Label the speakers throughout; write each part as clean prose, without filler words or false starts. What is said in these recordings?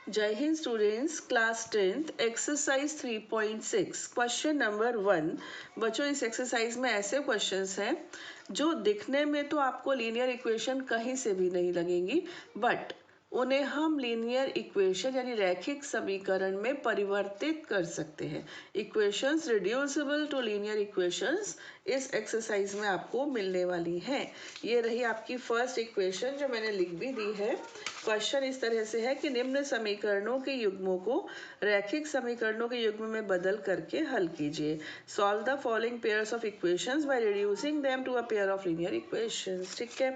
Speaker 1: जय Hind students, class 10th exercise 3.6 question number 1। बच्चों, इस एक्सरसाइज में ऐसे क्वेश्चंस हैं जो दिखने में तो आपको लीनियर इक्वेशन कहीं से भी नहीं लगेंगी, बट उन्हें हम लीनियर इक्वेशन यानी रैखिक समीकरण में परिवर्तित कर सकते हैं। Equations reducible to linear equations इस एक्सरसाइज में आपको मिलने वाली हैं। ये रही आपकी फर्स्ट इक्वेशन जो मैंने लिख भी दी है। क्वेश्चन इस तरह से है कि निम्न समीकरणों के युग्मों को रैखिक समीकरणों के युग्म में बदल करके हल कीजिए। Solve the following pairs of equations by reducing them to a pair of linear equations. ठीक है,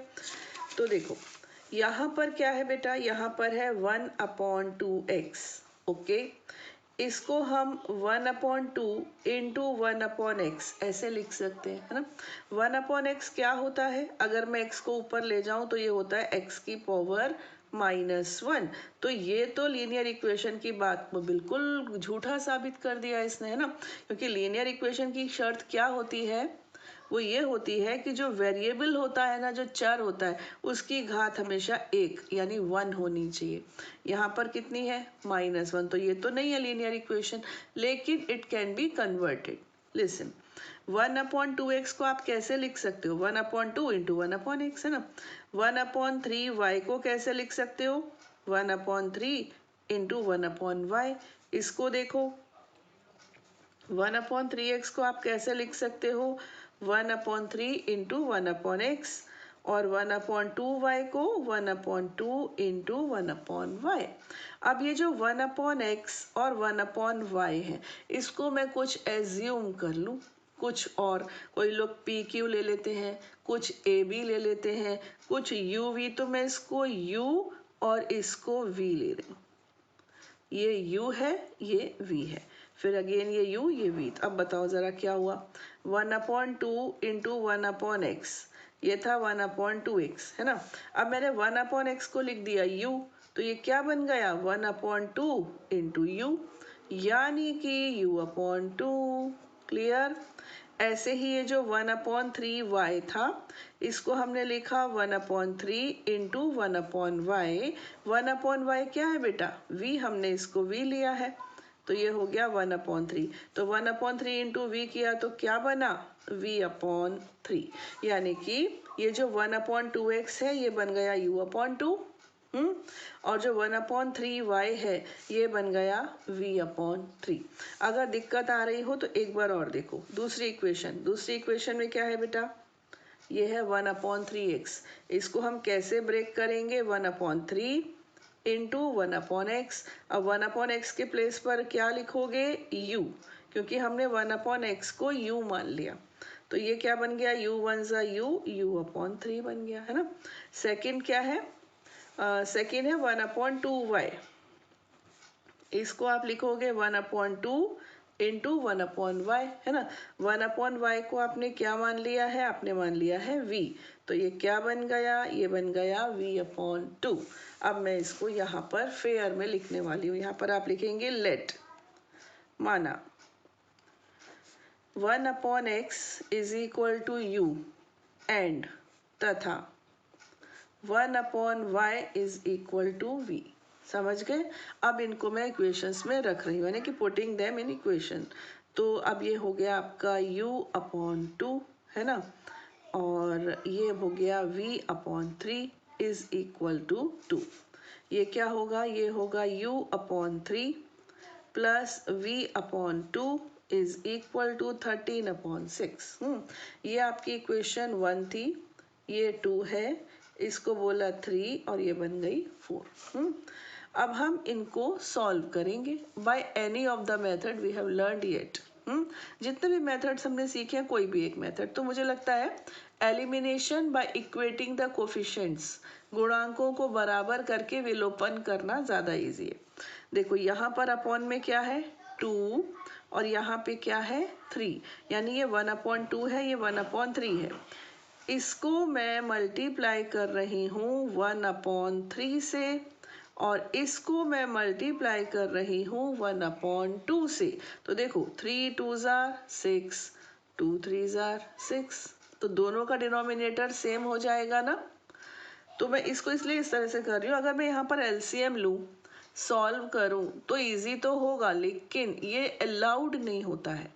Speaker 1: तो देखो यहाँ पर क्या है बेटा, यहाँ पर है 1/2x। ओके, इसको हम 1/2 इंटू 1/x ऐसे लिख सकते हैं, है ना। 1/x क्या होता है, अगर मैं x को ऊपर ले जाऊं तो ये होता है x की पावर -1। तो ये तो लीनियर इक्वेशन की बात को बिल्कुल झूठा साबित कर दिया इसने, है ना। क्योंकि लीनियर इक्वेशन की शर्त क्या होती है, वो ये होती है कि जो वेरिएबल होता है ना, जो चर होता है, उसकी घात हमेशा 1 यानी 1 होनी चाहिए। यहाँ पर कितनी है, -1, तो ये तो नहीं है लीनियर इक्वेशन, लेकिन it can be converted. Listen, 1/2x को आप कैसे लिख सकते हो, 1/2 इंटू 1/x, है ना। 1/3y को कैसे लिख सकते हो, 1/3 इंटू 1/y। इसको देखो, 1/3x को आप कैसे लिख सकते हो, 1/3 इंटू 1/x, और 1/2y को 1/2 इंटू 1/y। अब ये जो 1/x और 1/y है, इसको मैं कुछ एज्यूम कर लूँ, कुछ और, कोई लोग पी क्यू ले लेते हैं, कुछ ए बी ले लेते हैं, कुछ यू वी, तो मैं इसको यू और इसको वी ले रही हूँ। ये u है, ये v है, फिर अगेन ये u, ये v। अब बताओ जरा क्या हुआ, 1/2 इंटू 1/x, ये था 1/2x, है ना। अब मैंने 1/x को लिख दिया u, तो ये क्या बन गया, 1/2 इंटू u, यानी कि u/2। क्लियर। ऐसे ही ये जो 1/3y था, इसको हमने लिखा 1/3 इंटू 1/y। 1/y क्या है बेटा, v, हमने इसको v लिया है, तो ये हो गया 1/3। तो 1/3 इंटू v किया तो क्या बना, v/3। यानी कि ये जो 1/2x है ये बन गया u/2, और जो 1/3y है ये बन गया v/3। अगर दिक्कत आ रही हो तो एक बार और देखो दूसरी इक्वेशन में क्या है बेटा, ये है 1/3x। इसको हम कैसे ब्रेक करेंगे, 1/3 इंटू 1/x। अब 1/x के प्लेस पर क्या लिखोगे, u, क्योंकि हमने 1/x को u मान लिया, तो ये क्या बन गया, u1 ज़ा u, u/3 बन गया, है ना। सेकंड क्या है, सेकंड है 1/2y। इसको आप लिखोगे 1/2 इंटू 1/y, है ना। 1/y को आपने क्या मान लिया है, आपने मान लिया है v, तो ये क्या बन गया, ये बन गया v/2। अब मैं इसको यहाँ पर फेयर में लिखने वाली हूँ, यहाँ पर आप लिखेंगे लेट, माना 1/x is equal to u and तथा 1/y is equal to v। समझ गए। अब इनको मैं इक्वेशंस में रख रही हूँ, यानी कि पुटिंग देम इन इक्वेशन। तो अब ये हो गया आपका u/2, है ना, और ये हो गया v/3 इज इक्वल टू 2। ये क्या होगा, ये होगा u/3 plus v/2 is equal to 13/6। ये आपकी इक्वेशन 1 थी, ये 2 है, इसको बोला 3 और ये बन गई 4। अब हम इनको सॉल्व करेंगे by any of the method we have learned yet. जितने भी मेथड्स हमने सीखे हैं, कोई भी एक मेथड, तो मुझे लगता है elimination by equating the coefficients, गुणांकों को बराबर करके विलोपन करना ज़्यादा ईजी है। देखो यहाँ पर अपॉन में क्या है, 2, और यहाँ पे क्या है, 3, यानी ये 1/2 है, ये 1/3 है। इसको मैं मल्टीप्लाई कर रही हूँ 1/3 से, और इसको मैं मल्टीप्लाई कर रही हूँ 1/2 से। तो देखो 3 2 ज़ार 6, 2 3 ज़ार 6, तो दोनों का डिनोमिनेटर सेम हो जाएगा ना। तो मैं इसको इसलिए इस तरह से कर रही हूँ, अगर मैं यहाँ पर एलसीएम लूँ सॉल्व करूं तो इजी तो होगा, लेकिन ये अलाउड नहीं होता है।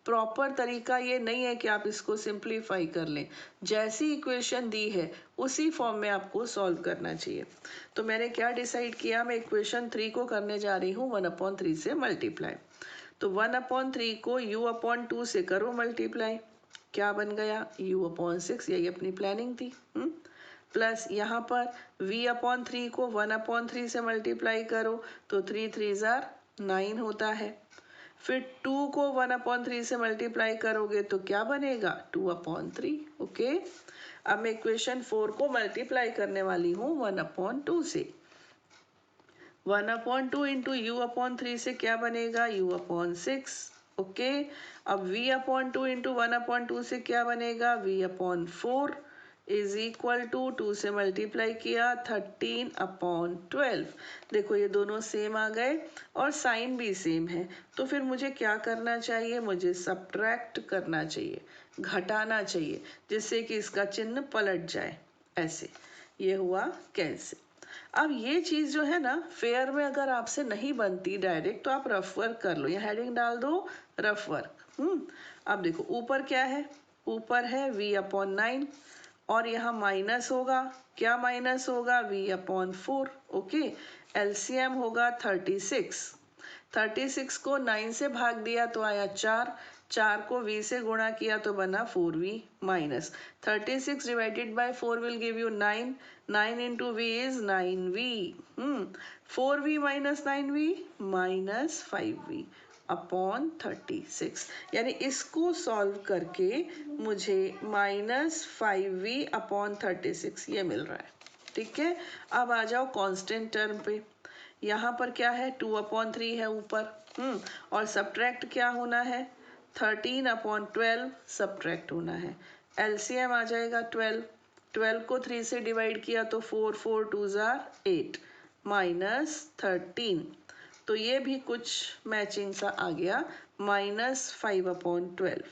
Speaker 1: प्रॉपर तरीका ये नहीं है कि आप इसको सिंप्लीफाई कर लें। जैसी इक्वेशन दी है उसी फॉर्म में आपको सॉल्व करना चाहिए। तो मैंने क्या डिसाइड किया, मैं इक्वेशन 3 को करने जा रही हूँ 1/3 से मल्टीप्लाई। तो 1/3 को u/2 से करो मल्टीप्लाई, क्या बन गया u/6, यही अपनी प्लानिंग थी। प्लस यहाँ पर v/3 को 1/3 से मल्टीप्लाई करो तो 3 3 जार 9 होता है। फिर 2 को 1/3 से मल्टीप्लाई करोगे तो क्या बनेगा 2/3। ओके, अब मैं इक्वेशन 4 को मल्टीप्लाई करने वाली हूँ 1/2 से। 1/2 इंटू u/3 से क्या बनेगा u/6। ओके, अब v/2 इंटू 1/2 से क्या बनेगा v/4 इज इक्वल टू 2 से मल्टीप्लाई किया 13/12। देखो ये दोनों सेम आ गए और साइन भी सेम है, तो फिर मुझे क्या करना चाहिए, मुझे सब्ट्रैक्ट करना चाहिए, घटाना चाहिए, जिससे कि इसका चिन्ह पलट जाए। ऐसे ये हुआ कैंसिल। अब ये चीज जो है ना फेयर में अगर आपसे नहीं बनती डायरेक्ट तो आप रफ वर्क कर लो, यहाँ हेडिंग डाल दो रफ वर्क। अब देखो ऊपर क्या है, ऊपर है v/9 और यहाँ माइनस होगा, क्या माइनस होगा v/4। ओके, एलसीएम होगा 36। 36 को 9 से भाग दिया तो आया 4, 4 को v से गुणा किया तो बना 4v minus 36 divided by 4 will give you 9, 9 into v is 9v। 4v minus 9v minus 5v upon 36, यानी इसको सॉल्व करके मुझे -5v अपॉन 36 ये मिल रहा है। ठीक है, अब आ जाओ कांस्टेंट टर्म पे। यहाँ पर क्या है 2/3 है ऊपर, और सब्ट्रैक्ट क्या होना है 13/12 सब्ट्रैक्ट होना है। एलसीएम आ जाएगा 12, 12 को 3 से डिवाइड किया तो 4, 4 2 जार 8 माइनस 13, तो ये भी कुछ मैचिंग सा आ गया -5/12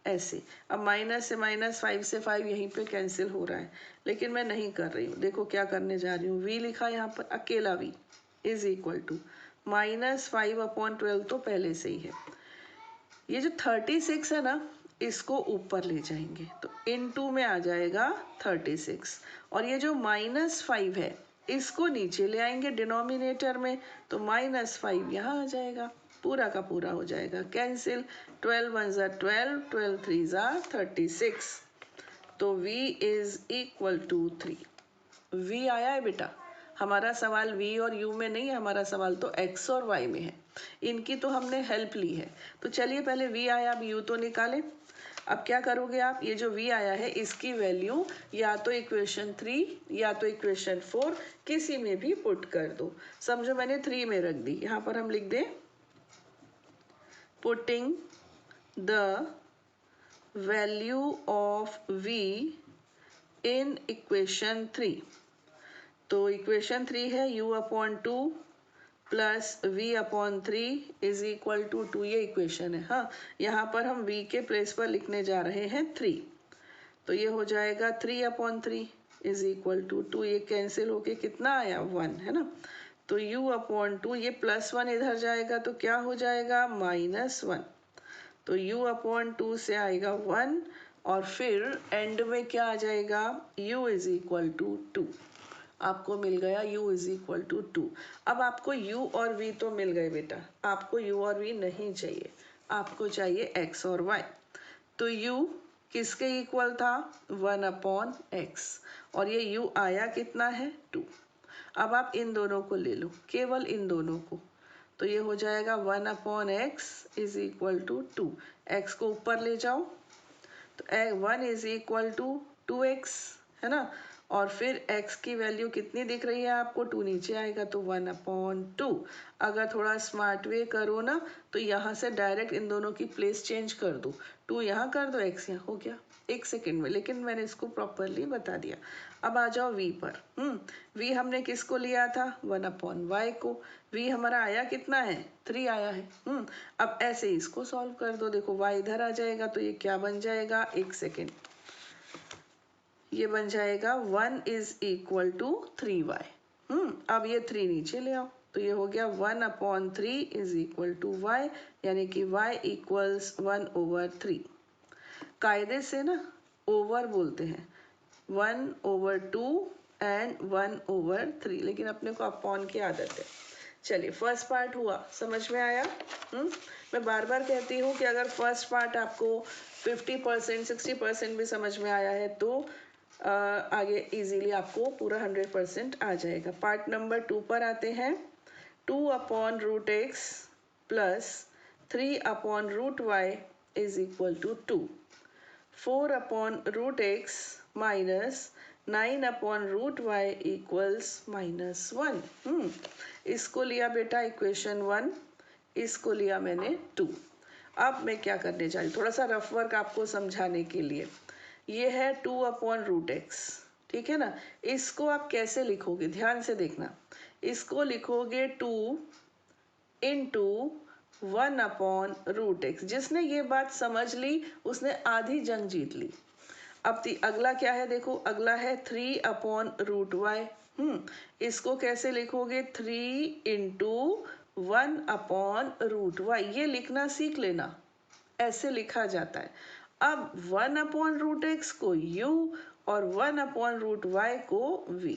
Speaker 1: ऐसे। अब माइनस से -5 से 5 यहीं पे कैंसिल हो रहा है, लेकिन मैं नहीं कर रही हूँ। देखो क्या करने जा रही हूँ, v लिखा यहाँ पर अकेला v इज इक्वल टू -5/12 तो पहले से ही है। ये जो 36 है ना इसको ऊपर ले जाएंगे तो इनटू में आ जाएगा 36, और ये जो -5 है इसको नीचे ले आएंगे डिनोमिनेटर में तो -5 यहाँ आ जाएगा, पूरा का पूरा हो जाएगा कैंसिल। 12 1 ज़ा 12, 12 3 ज़ा 36, तो v is equal to 3। v आया है बेटा, हमारा सवाल v और u में नहीं है, हमारा सवाल तो x और y में है। इनकी तो हमने हेल्प ली है। तो चलिए पहले v आया, अब u तो निकालें। अब क्या करोगे आप, ये जो v आया है इसकी वैल्यू या तो इक्वेशन 3 या तो इक्वेशन 4 किसी में भी पुट कर दो। समझो मैंने 3 में रख दी, यहाँ पर हम लिख दें putting the value of v in equation 3। तो इक्वेशन 3 है u/2 plus v/3 is equal to 2, ये इक्वेशन है। हाँ, यहाँ पर हम v के प्लेस पर लिखने जा रहे हैं 3, तो ये हो जाएगा 3/3 इज इक्वल टू 2, ये कैंसिल होके कितना आया 1 है ना। तो u/2 ये +1 इधर जाएगा तो क्या हो जाएगा -1, तो u/2 से आएगा 1 और फिर एंड में क्या आ जाएगा u इज इक्वल टू 2। आपको मिल गया u इज इक्वल टू 2। अब आपको u और v तो मिल गए बेटा, आपको u और v नहीं चाहिए, आपको चाहिए x और y। तो u किसके इक्वल था 1/x, और ये u आया कितना है 2। अब आप इन दोनों को ले लो, केवल इन दोनों को, तो ये हो जाएगा 1/x is equal to 2। x को ऊपर ले जाओ तो 1 इज इक्वल टू 2x है ना, और फिर x की वैल्यू कितनी दिख रही है आपको 2 नीचे आएगा तो 1/2। अगर थोड़ा स्मार्ट वे करो ना तो यहाँ से डायरेक्ट इन दोनों की प्लेस चेंज कर दो, 2 यहाँ कर दो x यहाँ, हो गया 1 सेकेंड में, लेकिन मैंने इसको प्रॉपरली बता दिया। अब आ जाओ v पर। v हमने किसको लिया था 1/y को, v हमारा आया कितना है 3 आया है। अब ऐसे इसको सॉल्व कर दो, देखो y इधर आ जाएगा तो ये क्या बन जाएगा, 1 सेकेंड, ये बन जाएगा 1 इज इक्वल टू 3y। अब ये 3 नीचे ले आओ, तो ये हो गया 1/3 इज इक्वल टू वाई, यानी कि y इक्वल्स 1/3। कायदे से ना ओवर बोलते हैं 1/2 एंड 1/3, लेकिन अपने को अपॉन की आदत है। चलिए फर्स्ट पार्ट हुआ, समझ में आया? मैं बार बार कहती हूँ कि अगर फर्स्ट पार्ट आपको 50% 60% भी समझ में आया है तो आगे इजीली आपको पूरा 100% आ जाएगा। पार्ट नंबर 2 पर आते हैं। 2/√x plus 3/√y is equal to 2। 4/√x minus 9/√y equals -1। इसको लिया बेटा इक्वेशन 1, इसको लिया मैंने 2। अब मैं क्या करने जा रही हूँ, थोड़ा सा रफ वर्क आपको समझाने के लिए। ये है 2/√x, ठीक है ना। इसको आप कैसे लिखोगे, ध्यान से देखना। इसको लिखोगे 2 इंटू 1/√x। जिसने ये बात समझ ली उसने आधी जंग जीत ली। अब अगला क्या है, देखो अगला है 3/√y। इसको कैसे लिखोगे, 3 इंटू 1/√y। ये लिखना सीख लेना, ऐसे लिखा जाता है। अब 1/√x को u और 1/√y को v,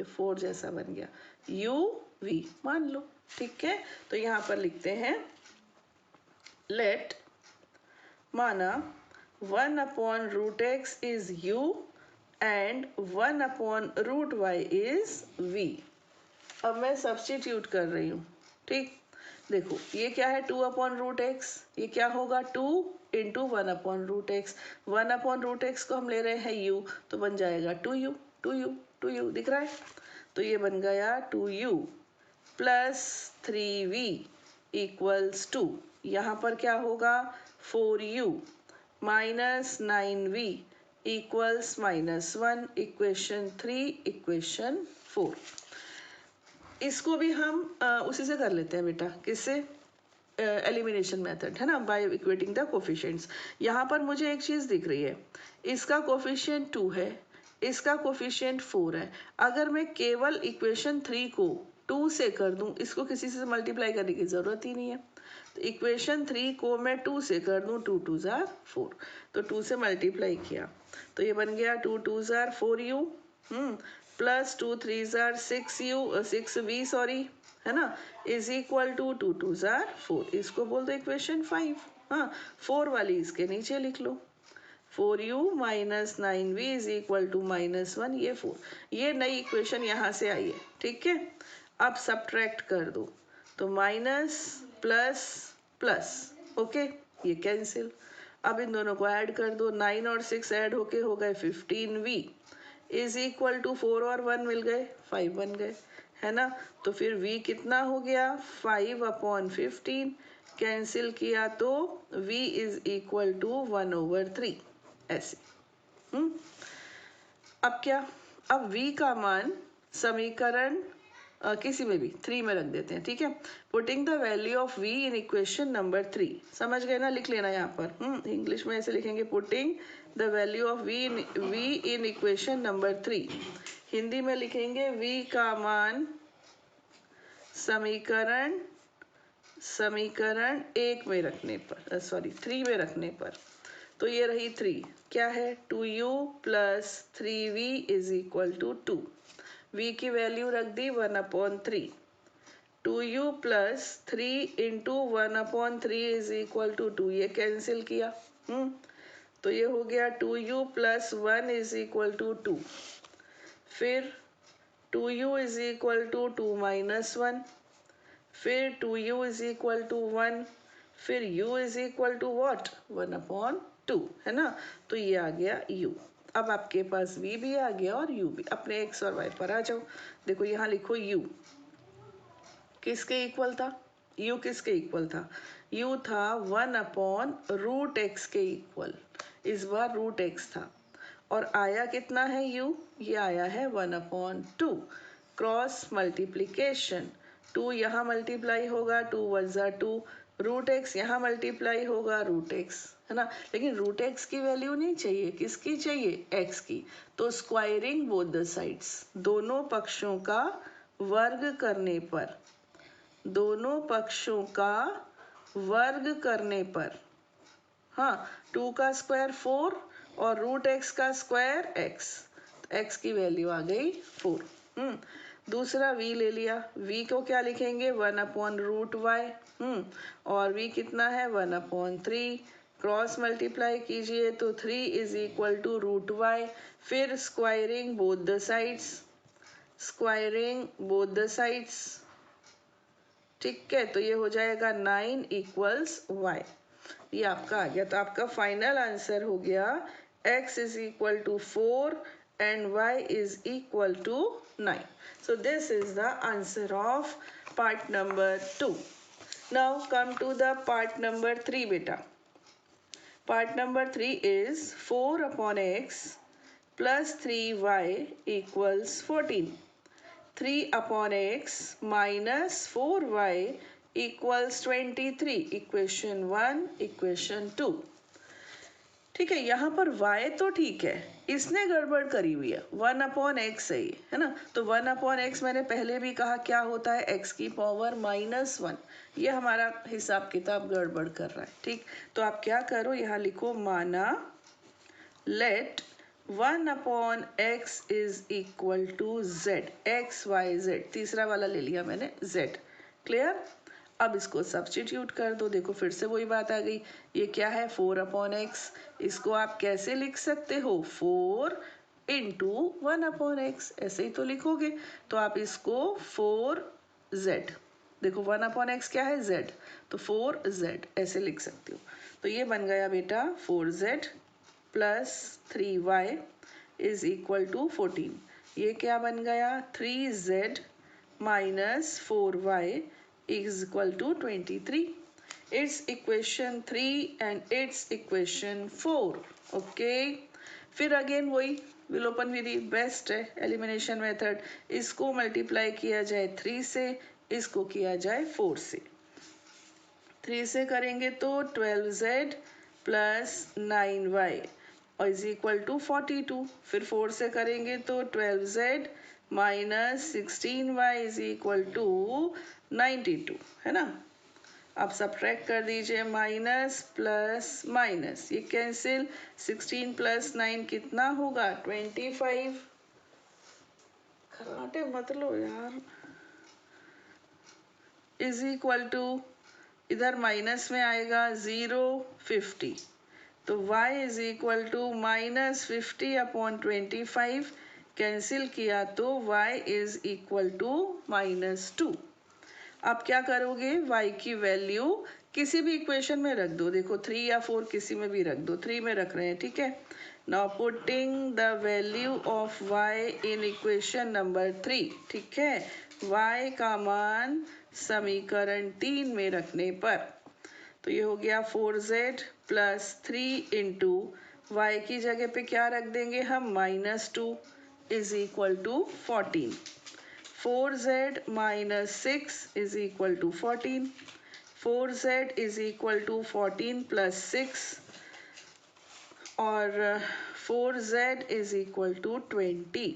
Speaker 1: 4 जैसा बन गया, u v मान लो, ठीक है। तो यहाँ पर लिखते हैं लेट, माना 1/√x is u and 1/√y is v। अब मैं सब्स्टिट्यूट कर रही हूँ, ठीक। देखो ये क्या है 2/√x, ये क्या होगा 2 इंटू 1/√x। 1/√x को हम ले रहे हैं u, तो बन जाएगा 2u, 2u, 2u, दिख रहा है। तो ये बन गया 2u प्लस 3v इक्वल्स 2। यहाँ पर क्या होगा 4u minus 9v equals -1। Equation 3, equation 4। इसको भी हम उसी से कर लेते हैं बेटा, किससे, एलिमिनेशन मेथड है ना, बाय इक्वेटिंग द कोफिशिएंट्स। यहाँ पर मुझे एक चीज़ दिख रही है, इसका कोफिशिएंट 2 है, इसका कोफिशिएंट 4 है। अगर मैं केवल इक्वेशन 3 को 2 से कर दूं, इसको किसी से मल्टीप्लाई करने की ज़रूरत ही नहीं है। तो इक्वेशन 3 को मैं 2 से कर दूं, 2 2 ज़ार 4, तो 2 से मल्टीप्लाई किया तो ये बन गया 2 2 ज़ार 4u प्लस 2 3 ज़ार 6v सॉरी, है ना, इज इक्वल टू 2 2 ज़ार 4। इसको बोल दो इक्वेशन 5। हाँ, 4 वाली इसके नीचे लिख लो, 4u minus 9v is equal to -1, ये 4। ये नई इक्वेशन यहाँ से आई है, ठीक है। अब सब्ट्रैक्ट कर दो, तो माइनस प्लस प्लस, ओके, ये कैंसिल। अब इन दोनों को ऐड कर दो, 9 और 6 ऐड होके हो गए 15v इज इक्वल टू 4 और 1 मिल गए, 5 बन गए, है ना। तो फिर v कितना हो गया 5/15, कैंसिल किया तो v इज इक्वल टू 1/3, ऐसे। अब क्या, अब v का मान समीकरण किसी में भी 3 में रख देते हैं, ठीक है। Putting the value of v in equation number 3, समझ गए ना, लिख लेना यहाँ पर। इंग्लिश में ऐसे लिखेंगे, putting the value of v in equation number 3। Hindi में लिखेंगे v का मान समीकरण 1 में रखने पर, सॉरी 3 में रखने पर। तो ये रही 3, क्या है 2u plus 3v is equal to 2। v की वैल्यू रख दी 1/3, 2u plus 3 into 1/3 is equal to 2, ये कैंसिल किया। तो ये हो गया 2u plus 1 is equal to 2। फिर 2u is equal to 2 minus 1, फिर 2u इज इक्वल टू 1, फिर u is equal to what 1/2, है ना। तो ये आ गया u। अब आपके पास v भी आ गया और u भी। अपने x और y पर आ जाओ, देखो यहाँ लिखो u किसके इक्वल था, u किसके इक्वल था, u था 1/√x के इक्वल। इस बार √x था और आया कितना है u, ये आया है 1/2। क्रॉस मल्टीप्लीकेशन, 2 यहाँ मल्टीप्लाई होगा, 2 1 ज़ा 2, √x यहाँ मल्टीप्लाई होगा, √x, है ना। लेकिन √x की वैल्यू नहीं चाहिए, किसकी चाहिए, x की। तो स्क्वायरिंग बोथ द साइड्स, दोनों पक्षों का वर्ग करने पर, दोनों पक्षों का वर्ग करने पर, हाँ 2 का स्क्वायर 4 और रूट एक्स का स्क्वायर एक्स, एक्स की वैल्यू आ गई 4। दूसरा v ले लिया, v को क्या लिखेंगे 1/√y, और v कितना है 1/3, क्रॉस मल्टीप्लाई कीजिए तो 3 इज इक्वल टू √y, फिर squaring both the sides, squaring both the sides, ठीक है, तो ये हो जाएगा 9 इक्वल्स y, ये आपका आ गया। तो आपका फाइनल आंसर हो गया x is equal to 4 and y is equal to 9. So this is the answer of part number 2. Now come to the part number 3 beta. Part number 3 is 4/x plus 3y equals 14. 3/x minus 4y equals 23. Equation 1, equation 2. ठीक है, यहाँ पर y तो ठीक है, इसने गड़बड़ करी हुई है, 1/x है ना। तो 1/x मैंने पहले भी कहा क्या होता है, x की पावर -1। ये हमारा हिसाब किताब गड़बड़ कर रहा है, ठीक। तो आप क्या करो, यहाँ लिखो माना let 1/x is equal to z, x y z, तीसरा वाला ले लिया मैंने z, क्लियर। अब इसको सब्स्टिट्यूट कर दो, देखो फिर से वही बात आ गई, ये क्या है 4/x, इसको आप कैसे लिख सकते हो 4 इंटू 1/x, ऐसे ही तो लिखोगे। तो आप इसको 4z, देखो 1/x क्या है z, तो 4z ऐसे लिख सकते हो। तो ये बन गया बेटा 4z plus 3y is equal to 14। ये क्या बन गया 3z minus 4y is equal to 23. It's equation 3 and it's equation 4. Okay. फिर अगेन वही विलोपन विधि बेस्ट है, एलिमिनेशन मेथड। इसको मल्टीप्लाई किया जाए 3 से, इसको किया जाए 4 से। 3 से करेंगे तो 12z प्लस 9y और इज इक्वल टू 42। फिर 4 से करेंगे तो 12z minus 16y is equal to 92, है ना। आप सब्ट्रैक्ट कर दीजिए, माइनस प्लस माइनस ये कैंसिल, 16 प्लस 9 कितना होगा 25। खराटे मत लो यार। इज इक्वल टू इधर माइनस में आएगा 0 50, तो y is equal to -50/25, cancel किया तो y इज इक्वल टू -2। आप क्या करोगे, y की वैल्यू किसी भी इक्वेशन में रख दो, देखो 3 या 4 किसी में भी रख दो, 3 में रख रहे हैं, ठीक है। Now putting the value of y in equation number 3, ठीक है, y का मान समीकरण 3 में रखने पर, तो ये हो गया 4z प्लस 3 इंटू वाई की जगह पे क्या रख देंगे हम -2 is equal to 14। 4z minus 6 is equal to 14. 4z is equal to 14 plus 6 और 4z is equal to 20.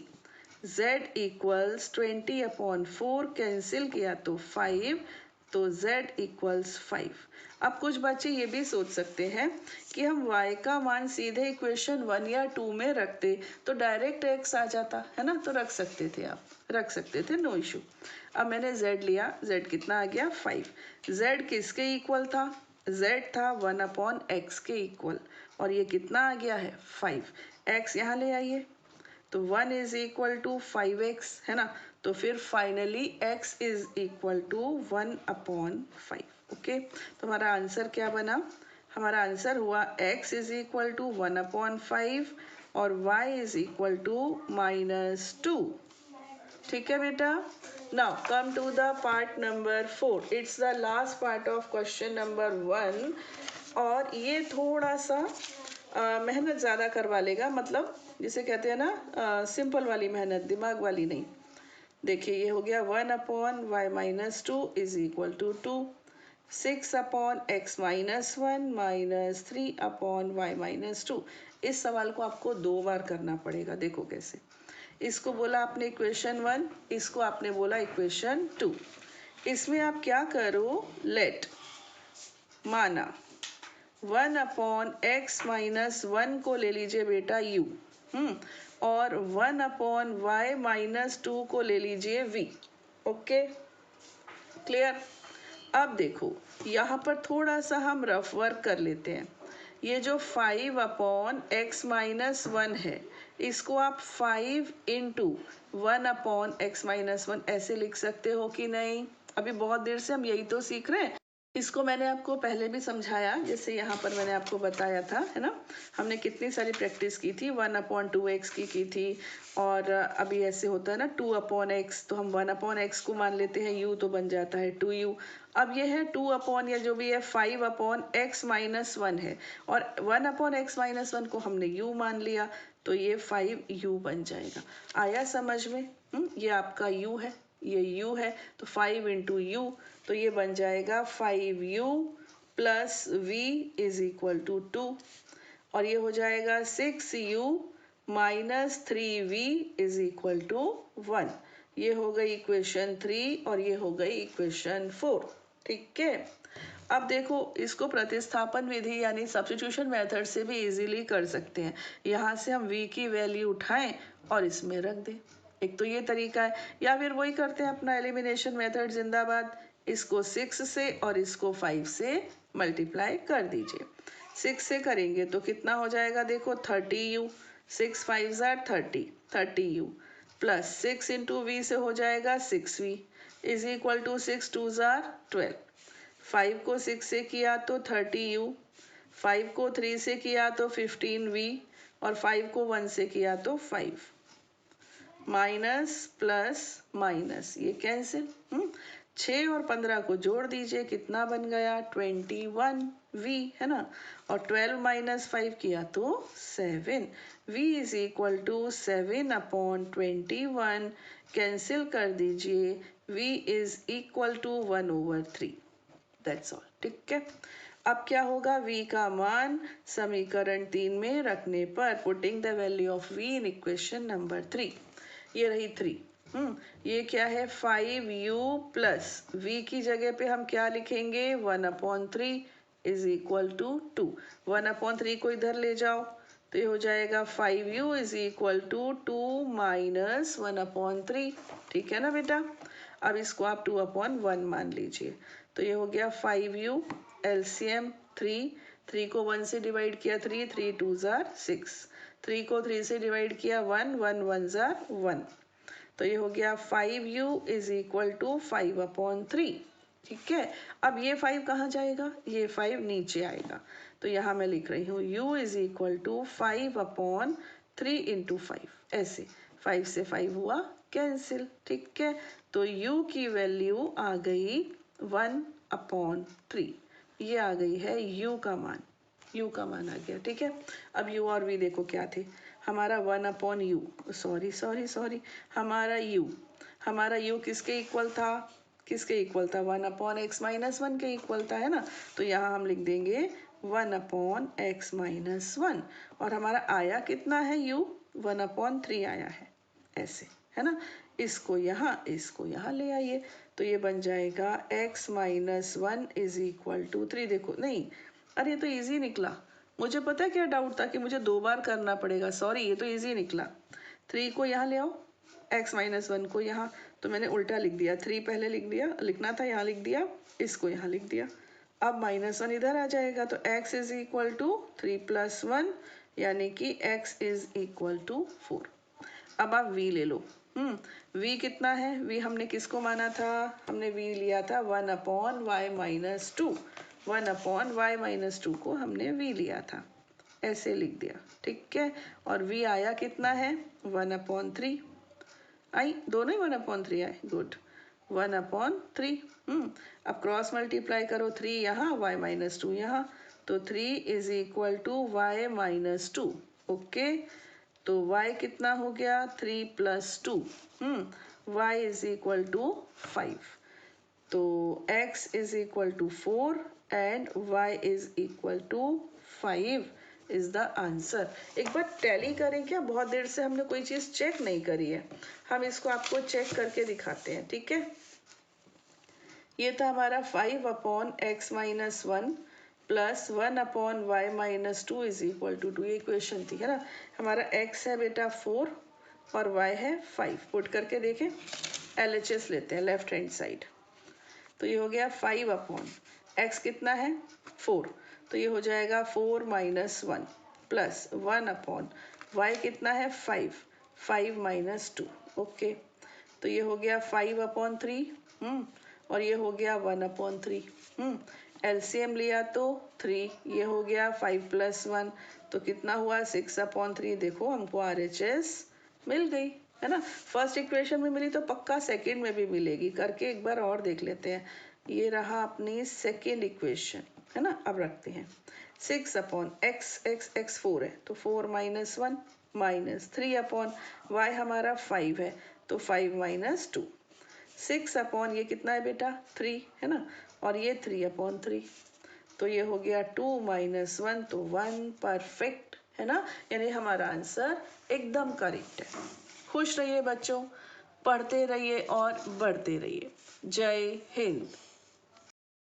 Speaker 1: z equals 20/4, cancel किया तो 5, तो z equals 5। अब कुछ बच्चे ये भी सोच सकते हैं कि हम y का मान सीधे इक्वेशन 1 या 2 में रखते तो डायरेक्ट x आ जाता, है ना। तो रख सकते थे, आप रख सकते थे, नो इशू। अब मैंने z लिया, z कितना आ गया 5। z किसके इक्वल था, z था 1/x के इक्वल, और ये कितना आ गया है 5। x यहाँ ले आइए, तो 1 इज इक्वल टू 5x, है ना। तो फिर finally x is equal to 1/5। Okay, तो हमारा आंसर क्या बना, हमारा आंसर हुआ x इज इक्वल टू 1/5 और y इज इक्वल टू -2। ठीक है बेटा। Now come to the part number 4, it's the last part of question number 1, और ये थोड़ा सा मेहनत ज़्यादा करवा लेगा, मतलब जिसे कहते हैं ना सिंपल वाली मेहनत, दिमाग वाली नहीं। देखिए ये हो गया 1/y - 2 is equal to 2, 6/x - 1 minus 3/y - 2। इस सवाल को आपको 2 बार करना पड़ेगा, देखो कैसे। इसको बोला आपने इक्वेशन 1, इसको आपने बोला इक्वेशन 2। इसमें आप क्या करो, लेट माना 1/x - 1 को ले लीजिए बेटा u, और 1/y - 2 को ले लीजिए v। Okay, clear. अब देखो यहाँ पर थोड़ा सा हम रफ वर्क कर लेते हैं। ये जो 5/x - 1 है, इसको आप 5 इंटू 1/x - 1 ऐसे लिख सकते हो कि नहीं? अभी बहुत देर से हम यही तो सीख रहे हैं। इसको मैंने आपको पहले भी समझाया, जैसे यहाँ पर मैंने आपको बताया था, है ना। हमने कितनी सारी प्रैक्टिस की थी, 1/2x की थी, और अभी ऐसे होता है ना 2/x, तो हम 1/x को मान लेते हैं u, तो बन जाता है 2u। अब ये है 2 या जो भी है 5/x - 1 है, और 1/x - 1 को हमने u मान लिया, तो ये 5u बन जाएगा। आया समझ में? ये आपका u है, ये u है, तो 5 इंटू यू, तो ये बन जाएगा 5u plus v is equal to 2, और ये हो जाएगा 6u minus 3v is equal to 1। ये हो गई इक्वेशन 3 और ये हो गई इक्वेशन 4। ठीक है। अब देखो इसको प्रतिस्थापन विधि यानी सब्स्टिट्यूशन मेथड से भी इजीली कर सकते हैं। यहाँ से हम v की वैल्यू उठाएं और इसमें रख दें। एक तो ये तरीका है, या फिर वही करते हैं अपना एलिमिनेशन मेथड जिंदाबाद। इसको 6 से और इसको 5 से मल्टीप्लाई कर दीजिए। 6 से करेंगे तो कितना हो जाएगा, देखो 30u, 6 5 jar 30u plus 6 into we से हो जाएगा 6v is equal to 6 2 jar 12। 5 को 6 से किया तो 30u, 5 को 3 से किया तो 15v, और 5 को 1 से किया तो 5। माइनस प्लस माइनस ये कैंसिल, 6 और 15 को जोड़ दीजिए, कितना बन गया 21v, है ना। और 12 माइनस 5 किया तो 7। v is equal to 7/21, cancel कर दीजिए, v is equal to 1/3। That's all. ठीक है। अब क्या होगा, v का मान समीकरण 3 में रखने पर, putting the value of v in equation number 3, ये रही 3। ये क्या है 5u प्लस v की जगह पे हम क्या लिखेंगे 1/3 इज इक्वल टू 2। 1/3 को इधर ले जाओ तो ये हो जाएगा 5u is equal to 2 minus 1/3। ठीक है ना बेटा। अब इसको आप 2/1 मान लीजिए, तो ये हो गया 5u एलसीएम 3 को 1 से डिवाइड किया 3 2 जार 6, 3 को 3 से डिवाइड किया 1 1 जार 1, तो ये हो गया 5u इज इक्वल टू 5/3। ठीक है। अब ये 5 कहाँ जाएगा, ये 5 नीचे आएगा, तो यहाँ मैं लिख रही हूँ u is equal to 5/3 into 5, ऐसे 5 से 5 हुआ कैंसिल। ठीक है। तो u की वैल्यू आ गई 1/3, ये आ गई है u का मान, u का मान आ गया। ठीक है। अब u और v देखो क्या थे, हमारा 1/u, सॉरी हमारा u किसके इक्वल था, किसके इक्वल था 1/x - 1 के इक्वल था, है ना। तो यहाँ हम लिख देंगे 1/x - 1, और हमारा आया कितना है u 1/3 आया है, ऐसे, है ना। इसको यहाँ ले आइए, तो ये बन जाएगा x - 1 इज इक्वल टू 3। देखो नहीं, अरे ये तो इजी निकला। मुझे पता है क्या डाउट था कि मुझे 2 बार करना पड़ेगा, सॉरी ये तो इजी निकला। 3 को यहाँ ले आओ, x - 1 को यहाँ, तो मैंने उल्टा लिख दिया, 3 पहले लिख दिया, लिखना था यहाँ लिख दिया, इसको यहाँ लिख दिया। अब -1 इधर आ जाएगा, तो x इज इक्वल टू 3 + 1 यानी कि x इज इक्वल टू 4। अब आप v ले लो। v कितना है, v हमने किसको माना था, हमने v लिया था 1/y - 2, 1/y - 2 को हमने v लिया था, ऐसे लिख दिया। ठीक है। और v आया कितना है 1/3, आई दोनों ही 1/3 आए, गुड 1/3। अब क्रॉस मल्टीप्लाई करो, 3 यहाँ y - 2 यहाँ, तो 3 is equal to y - 2। Okay, तो y कितना हो गया 3 + 2, y इज इक्वल टू 5, तो x is equal to 4 and y is equal to 5 is the answer. एक बार टैली करें क्या, बहुत देर से हमने कोई चीज चेक नहीं करी है, हम इसको आपको चेक करके दिखाते हैं, ठीक है। ये था हमारा 5/x-1 plus 1/y-2 is equal to 2, ये इक्वेशन थी, है ना। हमारा x है बेटा 4 और y है 5, पुट करके देखें। LHS लेते हैं लेफ्ट हैंड साइड, तो ये हो गया 5/x कितना है 4, तो ये हो जाएगा 4 - 1 प्लस 1/y कितना है 5, 5 - 2, ओके। तो ये हो गया 5/3 और ये हो गया 1/3। एलसीएम लिया तो 3, ये हो गया 5 + 1, तो कितना हुआ 6/3। देखो हमको RHS मिल गई, है ना। फर्स्ट इक्वेशन में मिली तो पक्का सेकंड में भी मिलेगी, करके एक बार और देख लेते हैं। ये रहा अपनी सेकंड इक्वेशन, है ना। अब रखते हैं 6/x 4 है तो 4 - 1 माइनस 3/y हमारा 5 है तो 5 - 2, 6/ ये कितना है बेटा 3, है ना, और ये 3/3, तो ये हो गया 2 - 1 तो 1, परफेक्ट, है ना। यानी हमारा आंसर एकदम करेक्ट है। खुश रहिए बच्चों, पढ़ते रहिए और बढ़ते रहिए। जय हिंद।